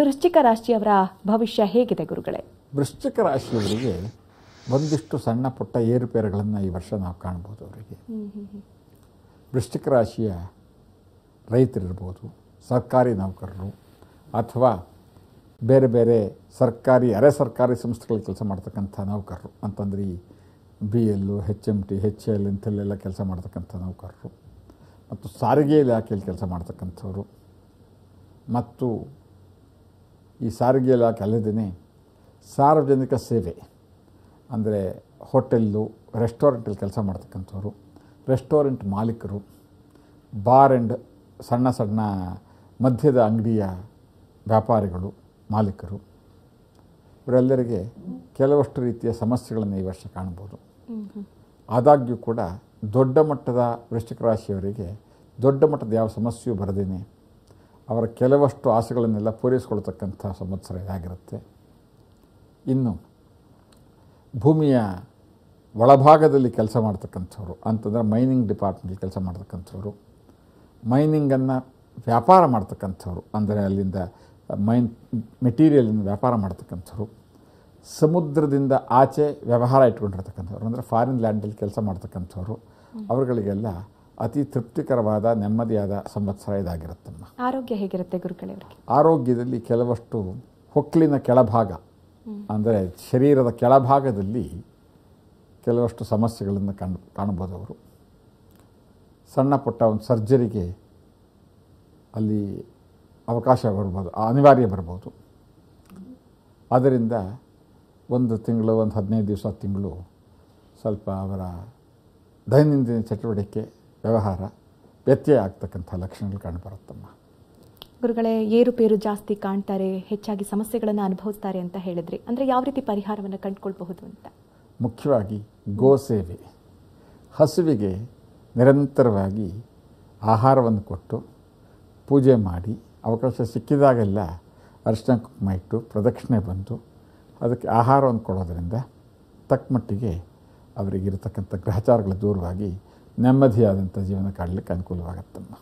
ಇನ್ನು ವೃಶ್ಚಿಕ ರಾಶಿಯವರ ಭವಿಷ್ಯ ಹೇಗಿದೆ ಗುರುಗಳೇ? ವೃಶ್ಚಿಕ ರಾಶಿಯವರಿಗೆ ಒಂದಿಷ್ಟು ಸಣ್ಣ ಪುಟ್ಟ ಏರುಪೇರುಗಳನ್ನು ಈ ವರ್ಷ ನಾವು ಕಾಣ್ಬೋದು. ಅವರಿಗೆ ವೃಶ್ಚಿಕ ರಾಶಿಯ ರೈತರಿರ್ಬೋದು, ಸರ್ಕಾರಿ ನೌಕರರು ಅಥವಾ ಬೇರೆ ಬೇರೆ ಸರ್ಕಾರಿ ಅರೆ ಸರ್ಕಾರಿ ಸಂಸ್ಥೆಗಳಲ್ಲಿ ಕೆಲಸ ಮಾಡ್ತಕ್ಕಂಥ ನೌಕರರು ಅಂತಂದರೆ ಈ BL, HMT, HL ಇಂಥಲ್ಲೆಲ್ಲ ಕೆಲಸ ಮಾಡ್ತಕ್ಕಂಥ ನೌಕರರು ಮತ್ತು ಸಾರಿಗೆ ಇಲಾಖೆಯಲ್ಲಿ ಕೆಲಸ ಮಾಡ್ತಕ್ಕಂಥವ್ರು ಮತ್ತು ಈ ಸಾರಿಗೆ ಇಲಾಖೆ ಅಲ್ಲದೇ ಸಾರ್ವಜನಿಕ ಸೇವೆ ಅಂದರೆ ಹೋಟೆಲ್ಲು, ರೆಸ್ಟೋರೆಂಟಲ್ಲಿ ಕೆಲಸ ಮಾಡ್ತಕ್ಕಂಥವ್ರು, ರೆಸ್ಟೋರೆಂಟ್ ಮಾಲೀಕರು, ಬಾರ್ ಆ್ಯಂಡ್ ಸಣ್ಣ ಸಣ್ಣ ಮದ್ಯದ ಅಂಗಡಿಯ ವ್ಯಾಪಾರಿಗಳು, ಮಾಲೀಕರು, ಇವರೆಲ್ಲರಿಗೆ ಕೆಲವಷ್ಟು ರೀತಿಯ ಸಮಸ್ಯೆಗಳನ್ನು ಈ ವರ್ಷ ಕಾಣ್ಬೋದು. ಆದಾಗ್ಯೂ ಕೂಡ ದೊಡ್ಡ ಮಟ್ಟದ ವೃಶ್ಚಿಕ ರಾಶಿಯವರಿಗೆ ದೊಡ್ಡ ಮಟ್ಟದ ಯಾವ ಸಮಸ್ಯೆಯೂ ಬರದೇನೆ ಅವರ ಕೆಲವಷ್ಟು ಆಸೆಗಳನ್ನೆಲ್ಲ ಪೂರೈಸಿಕೊಳ್ತಕ್ಕಂಥ ಸಂವತ್ಸರ ಇದಾಗಿರುತ್ತೆ. ಇನ್ನು ಭೂಮಿಯ ಒಳಭಾಗದಲ್ಲಿ ಕೆಲಸ ಮಾಡ್ತಕ್ಕಂಥವ್ರು ಅಂತಂದರೆ ಮೈನಿಂಗ್ ಡಿಪಾರ್ಟ್ಮೆಂಟಲ್ಲಿ ಕೆಲಸ ಮಾಡ್ತಕ್ಕಂಥವ್ರು, ಮೈನಿಂಗನ್ನು ವ್ಯಾಪಾರ ಮಾಡ್ತಕ್ಕಂಥವ್ರು ಅಂದರೆ ಅಲ್ಲಿಂದ ಮೆಟೀರಿಯಲಿಂದ ವ್ಯಾಪಾರ ಮಾಡ್ತಕ್ಕಂಥವ್ರು, ಸಮುದ್ರದಿಂದ ಆಚೆ ವ್ಯವಹಾರ ಇಟ್ಕೊಂಡಿರ್ತಕ್ಕಂಥವ್ರು ಅಂದರೆ ಫಾರಿನ್ ಲ್ಯಾಂಡಲ್ಲಿ ಕೆಲಸ ಮಾಡ್ತಕ್ಕಂಥವ್ರು, ಅವರುಗಳಿಗೆಲ್ಲ ಅತಿ ತೃಪ್ತಿಕರವಾದ ನೆಮ್ಮದಿಯಾದ ಸಂವತ್ಸರ ಇದಾಗಿರುತ್ತಮ್ಮ. ಆರೋಗ್ಯ ಹೇಗಿರುತ್ತೆ ಗುರುಗಳೇ ಅವರಿಗೆ? ಆರೋಗ್ಯದಲ್ಲಿ ಕೆಲವಷ್ಟು ಹೊಕ್ಕಲಿನ ಕೆಳಭಾಗ ಅಂದರೆ ಶರೀರದ ಕೆಳಭಾಗದಲ್ಲಿ ಕೆಲವಷ್ಟು ಸಮಸ್ಯೆಗಳನ್ನು ಕಾಣ್ಬೋದು. ಅವರು ಸಣ್ಣ ಪುಟ್ಟ ಒಂದು ಸರ್ಜರಿಗೆ ಅಲ್ಲಿ ಅವಕಾಶ ಬರ್ಬೋದು, ಅನಿವಾರ್ಯ ಬರ್ಬೋದು. ಆದ್ದರಿಂದ ಒಂದು ತಿಂಗಳು, ಒಂದು 15 ದಿವಸ, ತಿಂಗಳು ಸ್ವಲ್ಪ ಅವರ ದೈನಂದಿನ ಚಟುವಟಿಕೆ, ವ್ಯವಹಾರ ವ್ಯತ್ಯಯ ಆಗ್ತಕ್ಕಂಥ ಲಕ್ಷಣಗಳು ಕಾಣಿಬರುತ್ತಮ್ಮ. ಗುರುಗಳೇ, ಏರುಪೇರು ಜಾಸ್ತಿ ಕಾಣ್ತಾರೆ, ಹೆಚ್ಚಾಗಿ ಸಮಸ್ಯೆಗಳನ್ನು ಅನುಭವಿಸ್ತಾರೆ ಅಂತ ಹೇಳಿದ್ರಿ. ಅಂದರೆ ಯಾವ ರೀತಿ ಪರಿಹಾರವನ್ನು ಕಂಡುಕೊಳ್ಬಹುದು ಅಂತ? ಮುಖ್ಯವಾಗಿ ಗೋಸೇವೆ, ಹಸುವಿಗೆ ನಿರಂತರವಾಗಿ ಆಹಾರವನ್ನು ಕೊಟ್ಟು ಪೂಜೆ ಮಾಡಿ ಅವಕಾಶ ಸಿಕ್ಕಿದಾಗೆಲ್ಲ ಅರಿಶಿನ ಕುಂಕುಮ ಇಟ್ಟು ಪ್ರದಕ್ಷಿಣೆ ಬಂದು ಅದಕ್ಕೆ ಆಹಾರವನ್ನು ಕೊಡೋದರಿಂದ ತಕ್ಕಮಟ್ಟಿಗೆ ಅವರಿಗಿರತಕ್ಕಂಥ ಗ್ರಹಚಾರಗಳ ದೂರವಾಗಿ ನೆಮ್ಮದಿಯಾದಂಥ ಜೀವನ ಕಾಡಲಿಕ್ಕೆ ಅನುಕೂಲವಾಗುತ್ತಮ್ಮ.